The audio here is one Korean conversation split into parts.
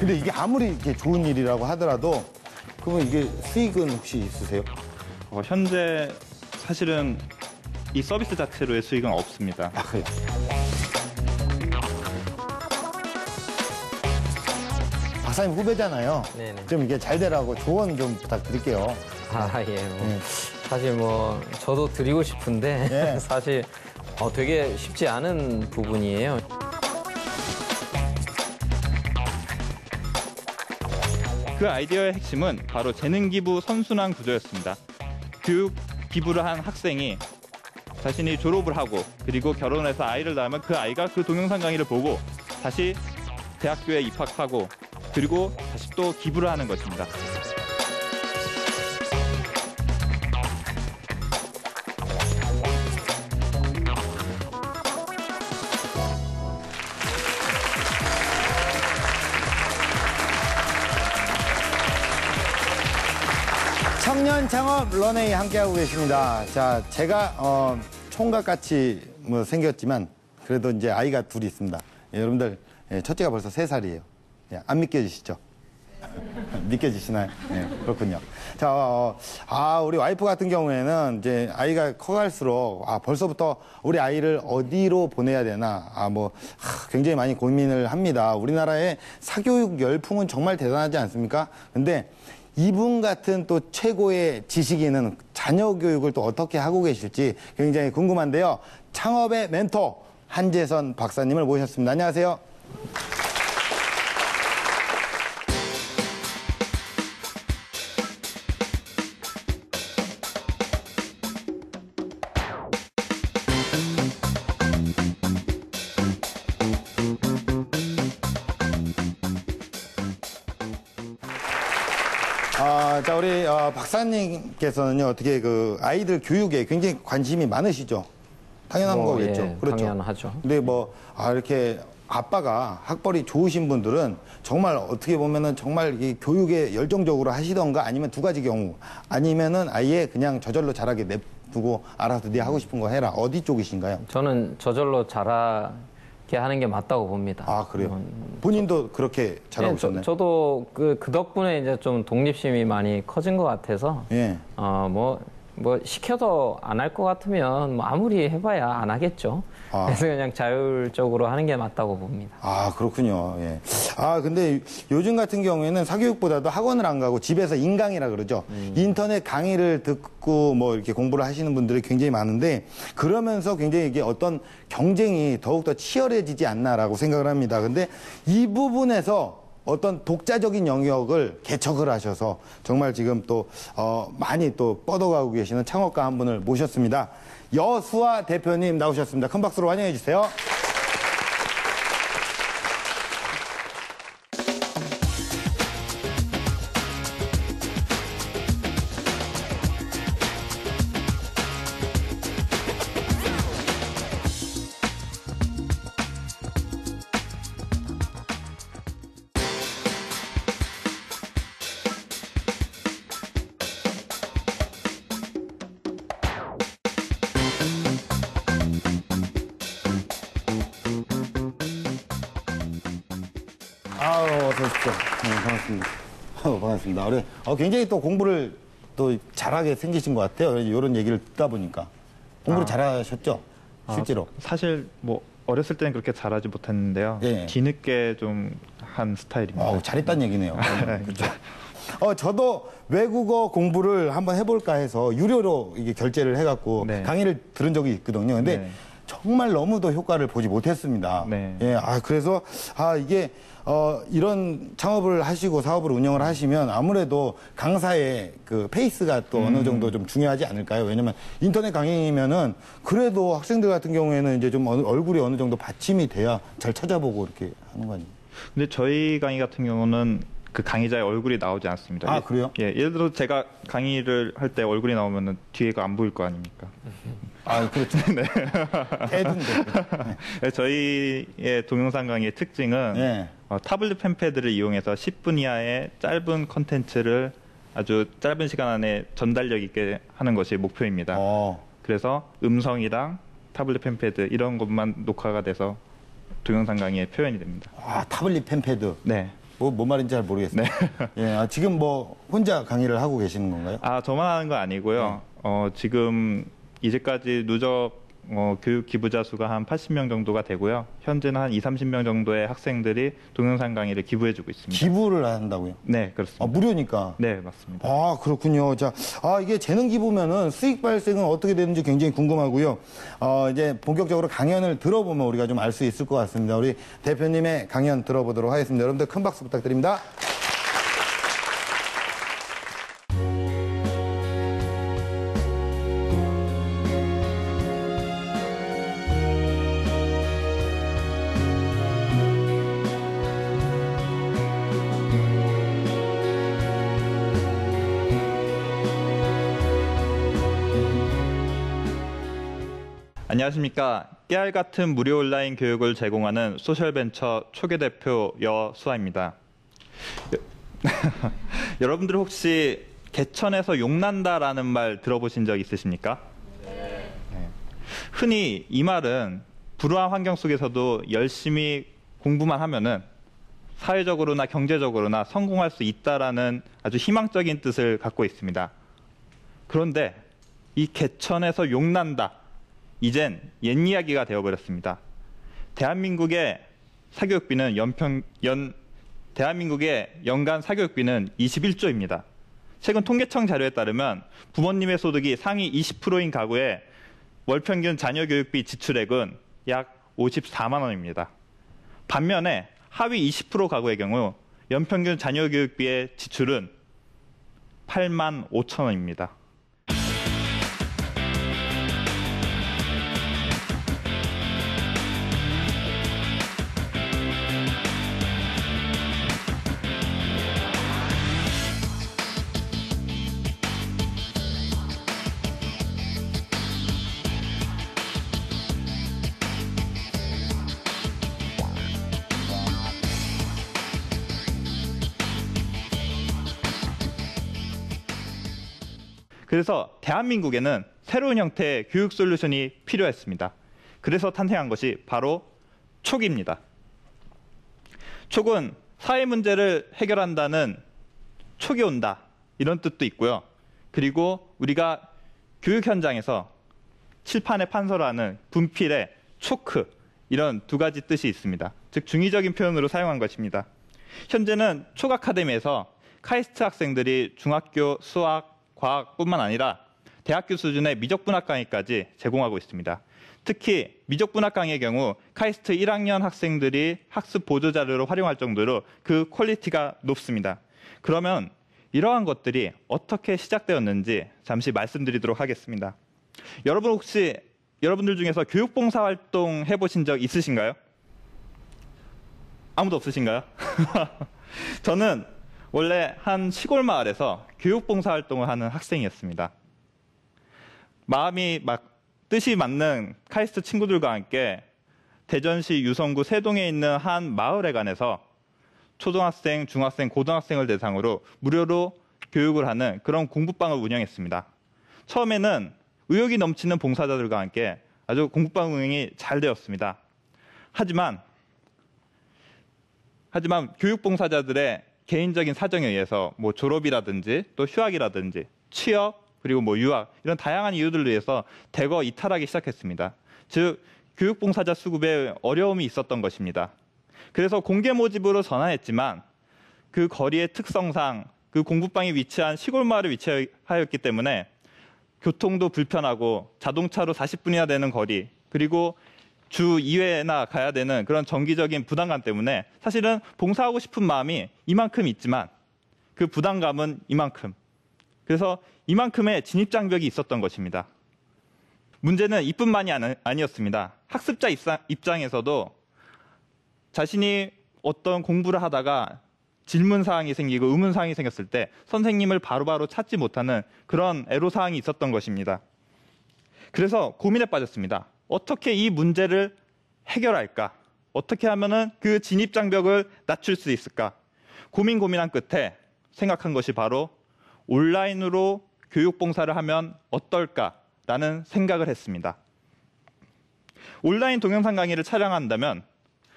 근데 이게 아무리 이렇게 좋은 일이라고 하더라도 그러면 이게 수익은 혹시 있으세요? 현재 사실은 이 서비스 자체로의 수익은 없습니다. 아, 그래요? 박사님 후배잖아요. 네네. 좀 이게 잘 되라고 조언 좀 부탁드릴게요. 예. 사실 저도 드리고 싶은데 예. 사실 되게 쉽지 않은 부분이에요. 그 아이디어의 핵심은 바로 재능기부 선순환 구조였습니다. 교육 기부를 한 학생이 자신이 졸업을 하고 그리고 결혼해서 아이를 낳으면 그 아이가 그 동영상 강의를 보고 다시 대학교에 입학하고 그리고 다시 또 기부를 하는 것입니다. 청년 창업 런웨이 함께하고 계십니다. 자, 제가 총각같이 생겼지만 그래도 이제 아이가 둘이 있습니다. 여러분들 첫째가 벌써 3살이에요. 안 믿겨지시죠? 믿겨지시나요? 네, 그렇군요. 자, 우리 와이프 같은 경우에는 이제 아이가 커갈수록 벌써부터 우리 아이를 어디로 보내야 되나 굉장히 많이 고민을 합니다. 우리나라의 사교육 열풍은 정말 대단하지 않습니까? 근데 이분 같은 또 최고의 지식인은 자녀 교육을 또 어떻게 하고 계실지 굉장히 궁금한데요. 창업의 멘토 한재선 박사님을 모셨습니다. 안녕하세요. 자, 우리 박사님께서는요, 어떻게 그 아이들 교육에 굉장히 관심이 많으시죠? 당연한 거겠죠. 예, 그렇죠. 당연하죠. 근데 이렇게 아빠가 학벌이 좋으신 분들은 정말 어떻게 보면은 정말 이 교육에 열정적으로 하시던가 아니면 두 가지 경우 아니면은 아예 그냥 저절로 자라게 냅두고 알아서 네 하고 싶은 거 해라. 어디 쪽이신가요? 저는 저절로 자라게 하는 게 맞다고 봅니다. 아, 그래요? 본인도 그렇게 자라고 있었나요? 저도 그 덕분에 이제 좀 독립심이 많이 커진 것 같아서 예. 시켜도 안 할 것 같으면 아무리 해봐야 안 하겠죠. 그래서 그냥 자율적으로 하는 게 맞다고 봅니다. 아, 그렇군요. 예. 근데 요즘 같은 경우에는 사교육보다도 학원을 안 가고 집에서 인강이라 그러죠. 인터넷 강의를 듣고 이렇게 공부를 하시는 분들이 굉장히 많은데 그러면서 굉장히 이게 어떤 경쟁이 더욱더 치열해지지 않나라고 생각을 합니다. 근데 이 부분에서 어떤 독자적인 영역을 개척을 하셔서 정말 지금 또 많이 또 뻗어가고 계시는 창업가 한 분을 모셨습니다. 여수아 대표님 나오셨습니다. 큰 박수로 환영해 주세요. 어서 오십시오. 반갑습니다. 반갑습니다. 우리 굉장히 또 공부를 또 잘하게 생기신 것 같아요. 이런 얘기를 듣다 보니까. 공부를 잘하셨죠? 실제로. 사실 어렸을 때는 그렇게 잘하지 못했는데요. 예. 뒤늦게 좀 한 스타일입니다. 잘했다는 얘기네요. 그렇죠. 저도 외국어 공부를 한번 해볼까 해서 유료로 이게 결제를 해갖고 네. 강의를 들은 적이 있거든요. 근데 네. 정말 너무도 효과를 보지 못했습니다. 네. 예, 그래서 이게 이런 창업을 하시고 사업을 운영을 하시면 아무래도 강사의 그 페이스가 또 어느 정도 좀 중요하지 않을까요? 왜냐면 인터넷 강의면은 그래도 학생들 같은 경우에는 이제 좀 얼굴이 어느 정도 받침이 돼야 잘 찾아보고 이렇게 하는 거 아니에요? 근데 저희 강의 같은 경우는 그 강의자의 얼굴이 나오지 않습니다. 그래요? 예, 예를 들어 제가 강의를 할 때 얼굴이 나오면은 뒤에가 안 보일 거 아닙니까? 그렇죠. 네. 애든데. 네, 저희의 동영상 강의의 특징은 네. 타블릿 펜패드를 이용해서 10분 이하의 짧은 컨텐츠를 아주 짧은 시간 안에 전달력 있게 하는 것이 목표입니다. 그래서 음성이랑 타블릿 펜패드 이런 것만 녹화가 돼서 동영상 강의에 표현이 됩니다. 타블릿 펜패드. 네. 뭔 말인지 잘 모르겠어요. 예, 지금 뭐 혼자 강의를 하고 계시는 건가요? 저만 하는 건 아니고요. 지금 이제까지 누적 교육 기부자 수가 한 80명 정도가 되고요. 현재는 한 30명 정도의 학생들이 동영상 강의를 기부해주고 있습니다. 기부를 한다고요? 네, 그렇습니다. 무료니까? 네, 맞습니다. 그렇군요. 자, 이게 재능 기부면은 수익 발생은 어떻게 되는지 굉장히 궁금하고요. 이제 본격적으로 강연을 들어보면 우리가 좀 알 수 있을 것 같습니다. 우리 대표님의 강연 들어보도록 하겠습니다. 여러분들 큰 박수 부탁드립니다. 안녕하십니까. 깨알 같은 무료 온라인 교육을 제공하는 소셜벤처 초계 대표 여수아입니다. 여러분들 혹시 개천에서 용난다라는 말 들어보신 적 있으십니까? 네. 흔히 이 말은 불우한 환경 속에서도 열심히 공부만 하면은 사회적으로나 경제적으로나 성공할 수 있다라는 아주 희망적인 뜻을 갖고 있습니다. 그런데 이 개천에서 용난다. 이젠 옛 이야기가 되어버렸습니다. 대한민국의 연간 사교육비는 21조입니다. 최근 통계청 자료에 따르면 부모님의 소득이 상위 20%인 가구의 월 평균 자녀 교육비 지출액은 약 54만 원입니다. 반면에 하위 20% 가구의 경우 연평균 자녀 교육비의 지출은 8만 5천 원입니다. 그래서 대한민국에는 새로운 형태의 교육 솔루션이 필요했습니다. 그래서 탄생한 것이 바로 촉입니다. 촉은 사회 문제를 해결한다는 촉이 온다 이런 뜻도 있고요. 그리고 우리가 교육 현장에서 칠판에 판서라는 분필의 초크 이런 두 가지 뜻이 있습니다. 즉 중의적인 표현으로 사용한 것입니다. 현재는 촉 아카데미에서 카이스트 학생들이 중학교 수학 과학뿐만 아니라 대학교 수준의 미적분학 강의까지 제공하고 있습니다. 특히 미적분학 강의의 경우 카이스트 1학년 학생들이 학습 보조자료로 활용할 정도로 그 퀄리티가 높습니다. 그러면 이러한 것들이 어떻게 시작되었는지 잠시 말씀드리도록 하겠습니다. 여러분들 중에서 교육봉사활동 해보신 적 있으신가요? 아무도 없으신가요? 저는 원래 한 시골 마을에서 교육봉사활동을 하는 학생이었습니다. 마음이 뜻이 맞는 카이스트 친구들과 함께 대전시 유성구 세동에 있는 한 마을회관에서 초등학생, 중학생, 고등학생을 대상으로 무료로 교육을 하는 그런 공부방을 운영했습니다. 처음에는 의욕이 넘치는 봉사자들과 함께 아주 공부방 운영이 잘 되었습니다. 하지만 교육봉사자들의 개인적인 사정에 의해서 졸업이라든지 또 휴학이라든지 취업 그리고 유학 이런 다양한 이유들로 인해서 대거 이탈하기 시작했습니다. 즉 교육봉사자 수급에 어려움이 있었던 것입니다. 그래서 공개 모집으로 전화했지만 그 거리의 특성상 그 공부방이 위치한 시골 마을에 위치하였기 때문에 교통도 불편하고 자동차로 40분이나 되는 거리 그리고 주 2회나 가야 되는 그런 정기적인 부담감 때문에 사실은 봉사하고 싶은 마음이 이만큼 있지만 그 부담감은 이만큼. 그래서 이만큼의 진입장벽이 있었던 것입니다. 문제는 이뿐만이 아니었습니다. 학습자 입장에서도 자신이 어떤 공부를 하다가 질문사항이 생기고 의문사항이 생겼을 때 선생님을 바로바로 찾지 못하는 그런 애로사항이 있었던 것입니다. 그래서 고민에 빠졌습니다. 어떻게 이 문제를 해결할까? 어떻게 하면은 그 진입장벽을 낮출 수 있을까? 고민한 끝에 생각한 것이 바로 온라인으로 교육봉사를 하면 어떨까라는 생각을 했습니다. 온라인 동영상 강의를 촬영한다면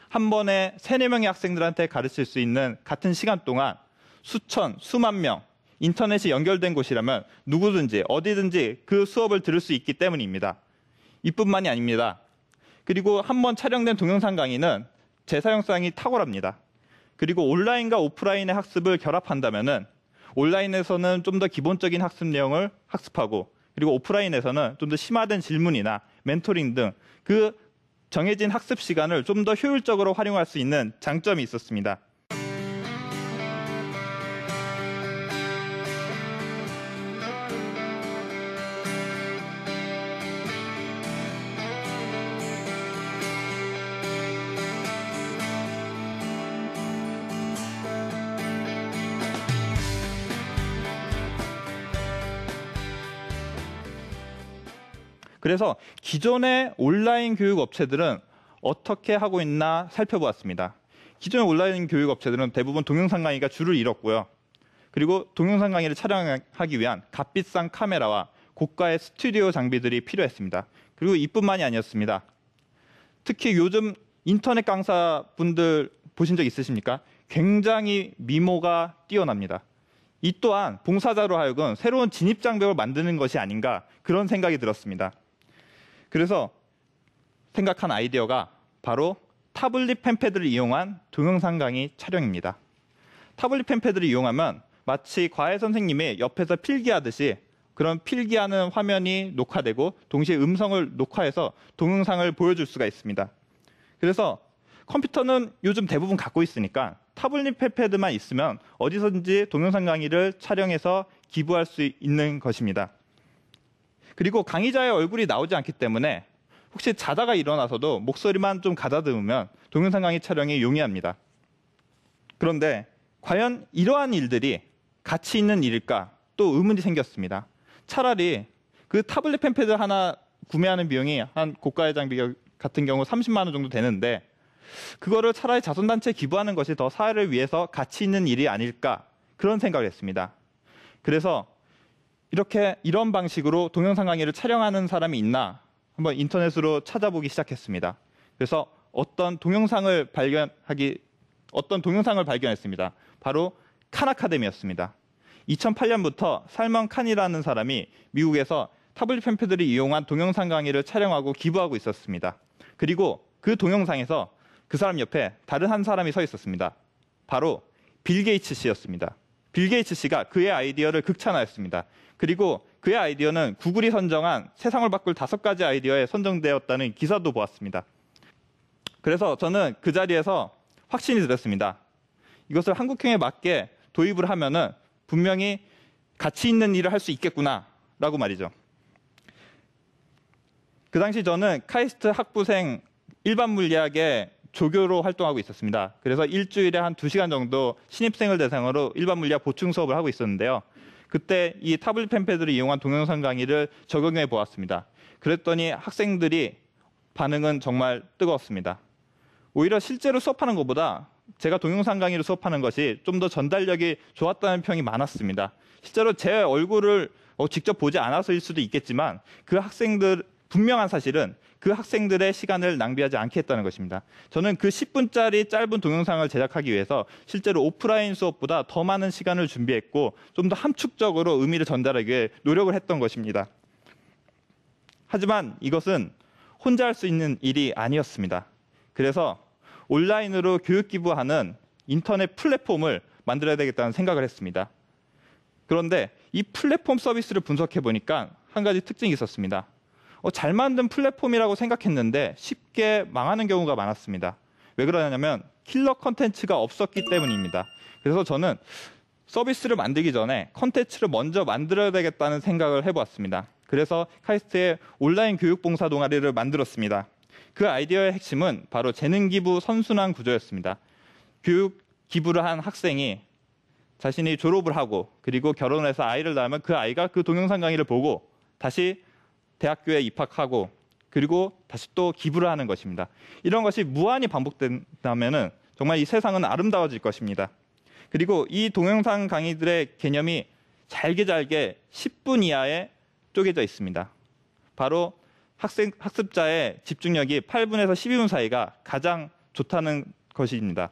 한 번에 3, 4명의 학생들한테 가르칠 수 있는 같은 시간 동안 수천, 수만 명, 인터넷이 연결된 곳이라면 누구든지 어디든지 그 수업을 들을 수 있기 때문입니다. 이뿐만이 아닙니다. 그리고 한 번 촬영된 동영상 강의는 재사용성이 탁월합니다. 그리고 온라인과 오프라인의 학습을 결합한다면은 온라인에서는 좀 더 기본적인 학습 내용을 학습하고 그리고 오프라인에서는 좀 더 심화된 질문이나 멘토링 등 그 정해진 학습 시간을 좀 더 효율적으로 활용할 수 있는 장점이 있었습니다. 그래서 기존의 온라인 교육 업체들은 어떻게 하고 있나 살펴보았습니다. 기존의 온라인 교육 업체들은 대부분 동영상 강의가 주를 이뤘고요. 그리고 동영상 강의를 촬영하기 위한 값비싼 카메라와 고가의 스튜디오 장비들이 필요했습니다. 그리고 이뿐만이 아니었습니다. 특히 요즘 인터넷 강사분들 보신 적 있으십니까? 굉장히 미모가 뛰어납니다. 이 또한 봉사자로 하여금 새로운 진입 장벽을 만드는 것이 아닌가 그런 생각이 들었습니다. 그래서 생각한 아이디어가 바로 타블릿 펜패드를 이용한 동영상 강의 촬영입니다. 타블릿 펜패드를 이용하면 마치 과외 선생님이 옆에서 필기하듯이 그런 필기하는 화면이 녹화되고 동시에 음성을 녹화해서 동영상을 보여줄 수가 있습니다. 그래서 컴퓨터는 요즘 대부분 갖고 있으니까 타블릿 펜패드만 있으면 어디서든지 동영상 강의를 촬영해서 기부할 수 있는 것입니다. 그리고 강의자의 얼굴이 나오지 않기 때문에 혹시 자다가 일어나서도 목소리만 좀 가다듬으면 동영상 강의 촬영이 용이합니다. 그런데 과연 이러한 일들이 가치 있는 일일까? 또 의문이 생겼습니다. 차라리 그 타블릿 펜패드 하나 구매하는 비용이 한 고가의 장비 같은 경우 30만 원 정도 되는데 그거를 차라리 자선단체에 기부하는 것이 더 사회를 위해서 가치 있는 일이 아닐까? 그런 생각을 했습니다. 그래서 이런 방식으로 동영상 강의를 촬영하는 사람이 있나 한번 인터넷으로 찾아보기 시작했습니다. 그래서 어떤 동영상을 발견했습니다. 바로 칸 아카데미였습니다. 2008년부터 살먼 칸이라는 사람이 미국에서 타블릿 펜패드를 이용한 동영상 강의를 촬영하고 기부하고 있었습니다. 그리고 그 동영상에서 그 사람 옆에 다른 한 사람이 서 있었습니다. 바로 빌 게이츠 씨였습니다. 빌 게이츠 씨가 그의 아이디어를 극찬하였습니다. 그리고 그의 아이디어는 구글이 선정한 세상을 바꿀 5가지 아이디어에 선정되었다는 기사도 보았습니다. 그래서 저는 그 자리에서 확신이 들었습니다. 이것을 한국형에 맞게 도입을 하면은 분명히 가치 있는 일을 할 수 있겠구나라고 말이죠. 그 당시 저는 카이스트 학부생 일반 물리학의 조교로 활동하고 있었습니다. 그래서 일주일에 한 2시간 정도 신입생을 대상으로 일반 물리학 보충 수업을 하고 있었는데요. 그때 이 타블릿 펜패드를 이용한 동영상 강의를 적용해 보았습니다. 그랬더니 학생들이 반응은 정말 뜨거웠습니다. 오히려 실제로 수업하는 것보다 제가 동영상 강의로 수업하는 것이 좀 더 전달력이 좋았다는 평이 많았습니다. 실제로 제 얼굴을 직접 보지 않아서일 수도 있겠지만 그 학생들 분명한 사실은 그 학생들의 시간을 낭비하지 않겠다는 것입니다. 저는 그 10분짜리 짧은 동영상을 제작하기 위해서 실제로 오프라인 수업보다 더 많은 시간을 준비했고 좀 더 함축적으로 의미를 전달하기 위해 노력을 했던 것입니다. 하지만 이것은 혼자 할 수 있는 일이 아니었습니다. 그래서 온라인으로 교육 기부하는 인터넷 플랫폼을 만들어야 되겠다는 생각을 했습니다. 그런데 이 플랫폼 서비스를 분석해 보니까 한 가지 특징이 있었습니다. 잘 만든 플랫폼이라고 생각했는데 쉽게 망하는 경우가 많았습니다. 왜 그러냐면 킬러 컨텐츠가 없었기 때문입니다. 그래서 저는 서비스를 만들기 전에 컨텐츠를 먼저 만들어야 되겠다는 생각을 해보았습니다. 그래서 카이스트의 온라인 교육봉사 동아리를 만들었습니다. 그 아이디어의 핵심은 바로 재능기부 선순환 구조였습니다. 교육 기부를 한 학생이 자신이 졸업을 하고 그리고 결혼을 해서 아이를 낳으면 그 아이가 그 동영상 강의를 보고 다시 대학교에 입학하고 그리고 다시 또 기부를 하는 것입니다. 이런 것이 무한히 반복된다면 정말 이 세상은 아름다워질 것입니다. 그리고 이 동영상 강의들의 개념이 잘게 10분 이하에 쪼개져 있습니다. 바로 학습자의 집중력이 8분에서 12분 사이가 가장 좋다는 것입니다.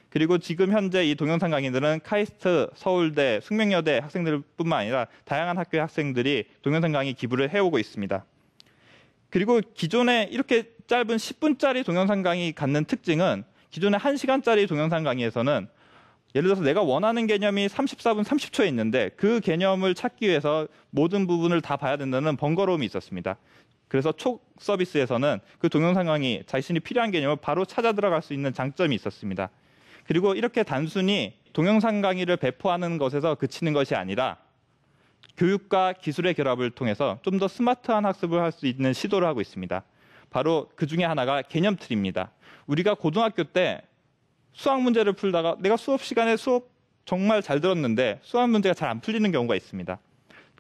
그리고 지금 현재 이 동영상 강의들은 카이스트, 서울대, 숙명여대 학생들뿐만 아니라 다양한 학교의 학생들이 동영상 강의 기부를 해오고 있습니다. 그리고 기존에 이렇게 짧은 10분짜리 동영상 강의 갖는 특징은 기존에 1시간짜리 동영상 강의에서는 예를 들어서 내가 원하는 개념이 34분 30초에 있는데 그 개념을 찾기 위해서 모든 부분을 다 봐야 된다는 번거로움이 있었습니다. 그래서 촉 서비스에서는 그 동영상 강의 자신이 필요한 개념을 바로 찾아 들어갈 수 있는 장점이 있었습니다. 그리고 이렇게 단순히 동영상 강의를 배포하는 것에서 그치는 것이 아니라 교육과 기술의 결합을 통해서 좀 더 스마트한 학습을 할 수 있는 시도를 하고 있습니다. 바로 그 중에 하나가 개념틀입니다. 우리가 고등학교 때 수학 문제를 풀다가 내가 수업 시간에 수업 정말 잘 들었는데 수학 문제가 잘 안 풀리는 경우가 있습니다.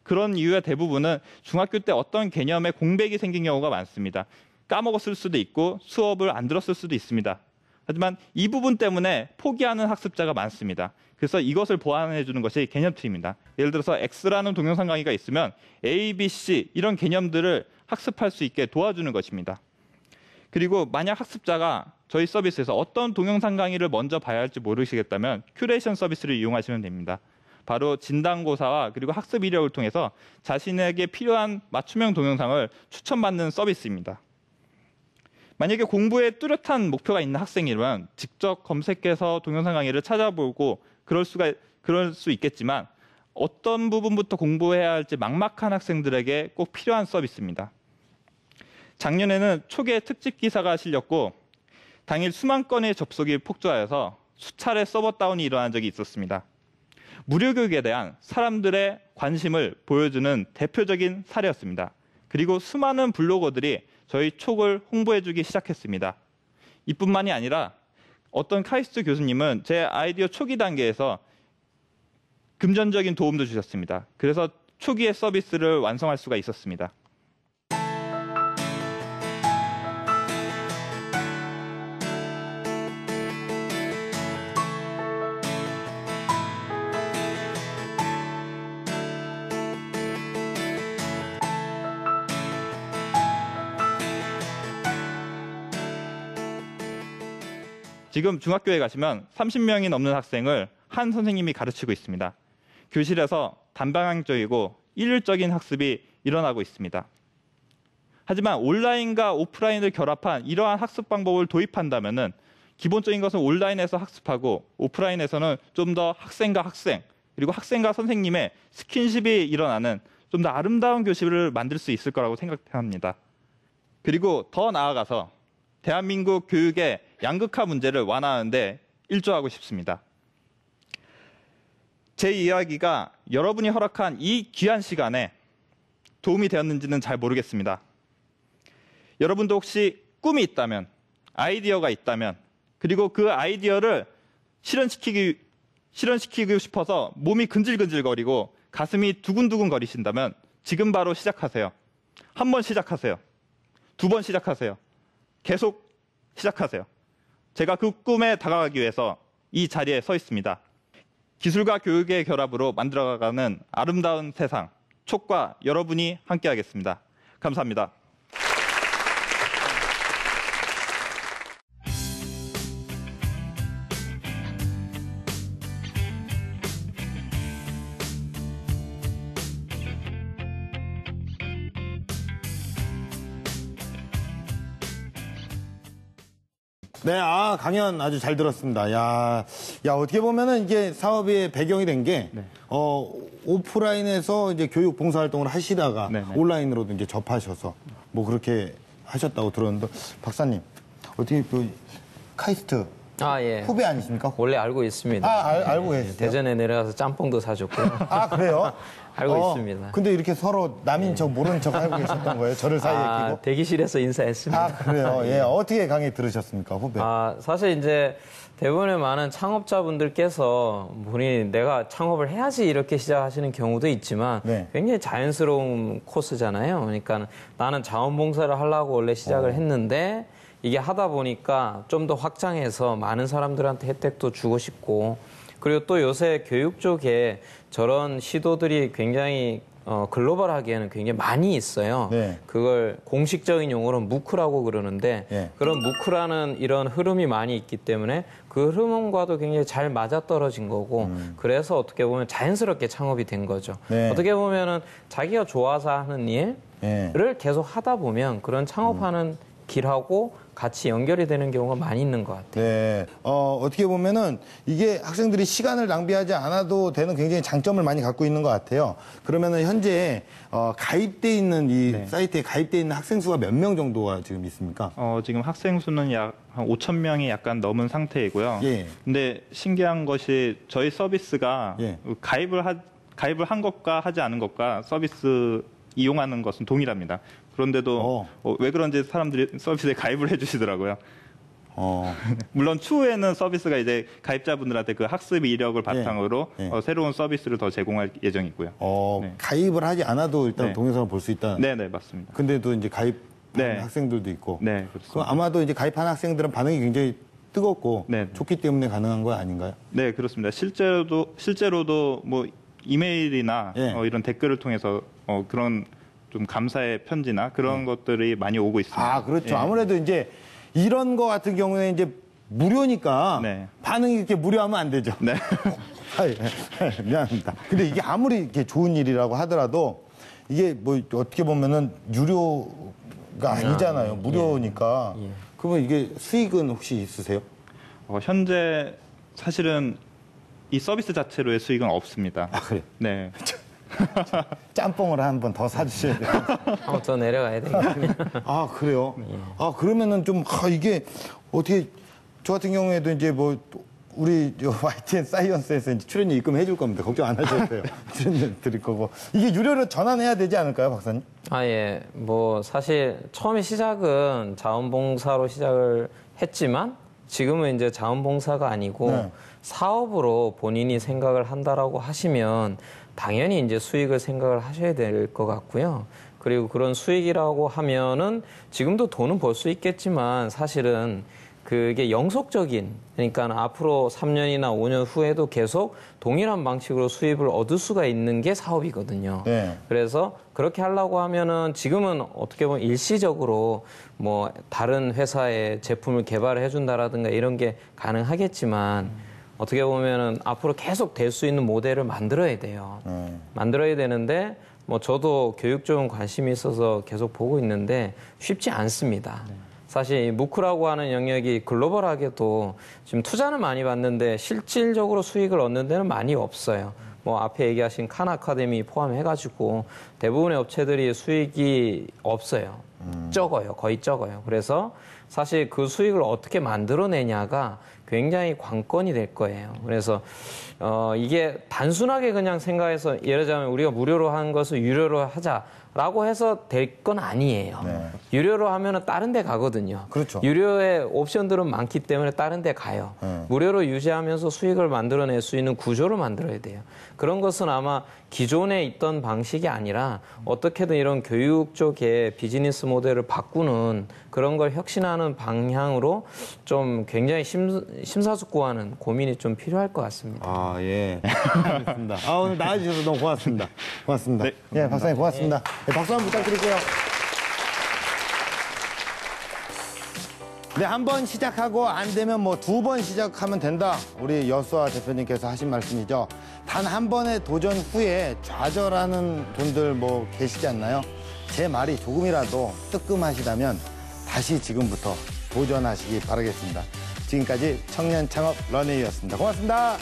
그런 이유의 대부분은 중학교 때 어떤 개념에 공백이 생긴 경우가 많습니다. 까먹었을 수도 있고 수업을 안 들었을 수도 있습니다. 하지만 이 부분 때문에 포기하는 학습자가 많습니다. 그래서 이것을 보완해 주는 것이 개념틀입니다. 예를 들어서 X라는 동영상 강의가 있으면 A, B, C 이런 개념들을 학습할 수 있게 도와주는 것입니다. 그리고 만약 학습자가 저희 서비스에서 어떤 동영상 강의를 먼저 봐야 할지 모르시겠다면 큐레이션 서비스를 이용하시면 됩니다. 바로 진단고사와 그리고 학습 이력을 통해서 자신에게 필요한 맞춤형 동영상을 추천받는 서비스입니다. 만약에 공부에 뚜렷한 목표가 있는 학생이라면 직접 검색해서 동영상 강의를 찾아보고 그럴 수 있겠지만 어떤 부분부터 공부해야 할지 막막한 학생들에게 꼭 필요한 서비스입니다. 작년에는 촉의 특집 기사가 실렸고 당일 수만 건의 접속이 폭주하여서 수차례 서버 다운이 일어난 적이 있었습니다. 무료 교육에 대한 사람들의 관심을 보여주는 대표적인 사례였습니다. 그리고 수많은 블로거들이 저희 촉을 홍보해주기 시작했습니다. 이뿐만이 아니라 어떤 카이스트 교수님은 제 아이디어 초기 단계에서 금전적인 도움도 주셨습니다. 그래서 초기의 서비스를 완성할 수가 있었습니다. 지금 중학교에 가시면 30명이 넘는 학생을 한 선생님이 가르치고 있습니다. 교실에서 단방향적이고 일률적인 학습이 일어나고 있습니다. 하지만 온라인과 오프라인을 결합한 이러한 학습 방법을 도입한다면 기본적인 것은 온라인에서 학습하고 오프라인에서는 좀 더 학생과 학생 그리고 학생과 선생님의 스킨십이 일어나는 좀 더 아름다운 교실을 만들 수 있을 거라고 생각합니다. 그리고 더 나아가서 대한민국 교육의 양극화 문제를 완화하는 데 일조하고 싶습니다. 제 이야기가 여러분이 허락한 이 귀한 시간에 도움이 되었는지는 잘 모르겠습니다. 여러분도 혹시 꿈이 있다면, 아이디어가 있다면, 그리고 그 아이디어를 실현시키고 싶어서 몸이 근질근질거리고 가슴이 두근두근 거리신다면 지금 바로 시작하세요. 한 번 시작하세요. 2번 시작하세요. 계속 시작하세요. 제가 그 꿈에 다가가기 위해서 이 자리에 서 있습니다. 기술과 교육의 결합으로 만들어가는 아름다운 세상, 촉과 여러분이 함께하겠습니다. 감사합니다. 네, 강연 아주 잘 들었습니다. 야, 어떻게 보면은 이게 사업의 배경이 된 게, 오프라인에서 이제 교육 봉사활동을 하시다가 온라인으로도 이제 접하셔서 뭐 그렇게 하셨다고 들었는데, 박사님, 어떻게 그 카이스트 예. 후배 아니십니까? 원래 알고 있습니다. 알고 계세요? 대전에 내려가서 짬뽕도 사줬고요. 그래요? 알고 있습니다. 근데 이렇게 서로 남인 척 모르는 척 알고 계셨던 거예요? 저를 사이에 끼고? 대기실에서 인사했습니다. 그래요? 예. 어떻게 강의 들으셨습니까, 후배? 사실 이제 대부분의 많은 창업자분들께서 내가 창업을 해야지 이렇게 시작하시는 경우도 있지만 굉장히 자연스러운 코스잖아요. 그러니까 나는 자원봉사를 하려고 원래 시작을 했는데 이게 하다 보니까 좀 더 확장해서 많은 사람들한테 혜택도 주고 싶고 그리고 또 요새 교육 쪽에 저런 시도들이 굉장히 글로벌하기에는 굉장히 많이 있어요. 네. 그걸 공식적인 용어로는 무크라고 그러는데 네. 그런 무크라는 이런 흐름이 많이 있기 때문에 그 흐름과도 굉장히 잘 맞아떨어진 거고 그래서 어떻게 보면 자연스럽게 창업이 된 거죠. 네. 어떻게 보면은 자기가 좋아서 하는 일을 네. 계속 하다 보면 그런 창업하는 길하고 같이 연결이 되는 경우가 많이 있는 것 같아요. 네. 어떻게 보면은 이게 학생들이 시간을 낭비하지 않아도 되는 굉장히 장점을 많이 갖고 있는 것 같아요. 그러면은 현재 가입돼 있는 이 네. 사이트에 가입돼 있는 학생 수가 몇 명 정도가 지금 있습니까? 지금 학생 수는 약 한 5천 명이 약간 넘은 상태이고요. 예. 근데 신기한 것이 저희 서비스가 예. 가입을 한 것과 하지 않은 것과 서비스 이용하는 것은 동일합니다. 그런데도 왜 그런지 사람들이 서비스에 가입을 해주시더라고요. 물론 추후에는 서비스가 이제 가입자분들한테 그 학습 이력을 바탕으로 예. 새로운 서비스를 더 제공할 예정이고요. 네. 가입을 하지 않아도 일단 네. 동영상을 볼 수 있다. 네, 맞습니다. 근데도 이제 가입한 네. 학생들도 있고. 네, 그 그렇습니다. 아마도 이제 가입한 학생들은 반응이 굉장히 뜨겁고 네. 좋기 때문에 가능한 거 아닌가요? 네, 그렇습니다. 실제로도 뭐 이메일이나 예. 이런 댓글을 통해서 그런 좀 감사의 편지나 그런 것들이 많이 오고 있습니다. 아, 그렇죠. 예. 아무래도 이제 이런 거 같은 경우에 이제 무료니까 네. 반응이 이렇게 무료하면 안 되죠. 네. 미안합니다. 근데 이게 아무리 이렇게 좋은 일이라고 하더라도 이게 뭐 어떻게 보면은 유료가 아니잖아요. 무료니까. 예. 그러면 이게 수익은 혹시 있으세요? 현재 사실은 이 서비스 자체로의 수익은 없습니다. 아, 그래. 네. 짬뽕을 한 번 더 사주셔야 돼요. 한번 더 내려가야 되겠네요. 아, 그래요? 아, 그러면은 좀, 이게 어떻게, 저 같은 경우에도 이제 뭐, 우리 YTN 사이언스에서 이제 출연료 입금해 줄 겁니다. 걱정 안 하셔도 돼요. 출연료 드릴 거고. 이게 유료로 전환해야 되지 않을까요, 박사님? 아, 예. 뭐, 사실, 처음에 시작은 자원봉사로 시작을 했지만, 지금은 이제 자원봉사가 아니고, 네. 사업으로 본인이 생각을 한다라고 하시면, 당연히 이제 수익을 생각을 하셔야 될 것 같고요. 그리고 그런 수익이라고 하면은, 지금도 돈은 벌 수 있겠지만, 사실은 그게 영속적인, 그러니까 앞으로 3년이나 5년 후에도 계속 동일한 방식으로 수입을 얻을 수가 있는 게 사업이거든요. 네. 그래서 그렇게 하려고 하면은 지금은 어떻게 보면 일시적으로 뭐 다른 회사에 제품을 개발을 해준다라든가 이런 게 가능하겠지만 어떻게 보면은 앞으로 계속 될 수 있는 모델을 만들어야 돼요. 만들어야 되는데 뭐 저도 교육 좀 관심이 있어서 계속 보고 있는데 쉽지 않습니다. 사실 이 무크라고 하는 영역이 글로벌하게도 지금 투자는 많이 받는데 실질적으로 수익을 얻는 데는 많이 없어요. 뭐 앞에 얘기하신 칸 아카데미 포함해가지고 대부분의 업체들이 수익이 없어요. 적어요. 거의 적어요. 그래서 사실 그 수익을 어떻게 만들어내냐가 굉장히 관건이 될 거예요. 그래서 이게 단순하게 그냥 생각해서 예를 들자면 우리가 무료로 한 것을 유료로 하자라고 해서 될 건 아니에요. 네. 유료로 하면은 다른 데 가거든요. 그렇죠. 유료의 옵션들은 많기 때문에 다른 데 가요. 무료로 유지하면서 수익을 만들어낼 수 있는 구조를 만들어야 돼요. 그런 것은 아마 기존에 있던 방식이 아니라 어떻게든 이런 교육 쪽의 비즈니스 모델을 바꾸는 그런 걸 혁신하는 방향으로 좀 굉장히 심사숙고하는 고민이 좀 필요할 것 같습니다. 아, 예. 알겠습니다. 오늘 나와주셔서 너무 고맙습니다. 고맙습니다. 네, 예, 박사님 고맙습니다. 네, 박수 한번 부탁드릴게요. 네, 한 번 시작하고 안 되면 뭐 2번 시작하면 된다. 우리 여수아 대표님께서 하신 말씀이죠. 단 한 번의 도전 후에 좌절하는 분들 뭐 계시지 않나요? 제 말이 조금이라도 뜨끔하시다면 다시 지금부터 도전하시기 바라겠습니다. 지금까지 청년 창업 런웨이였습니다. 고맙습니다.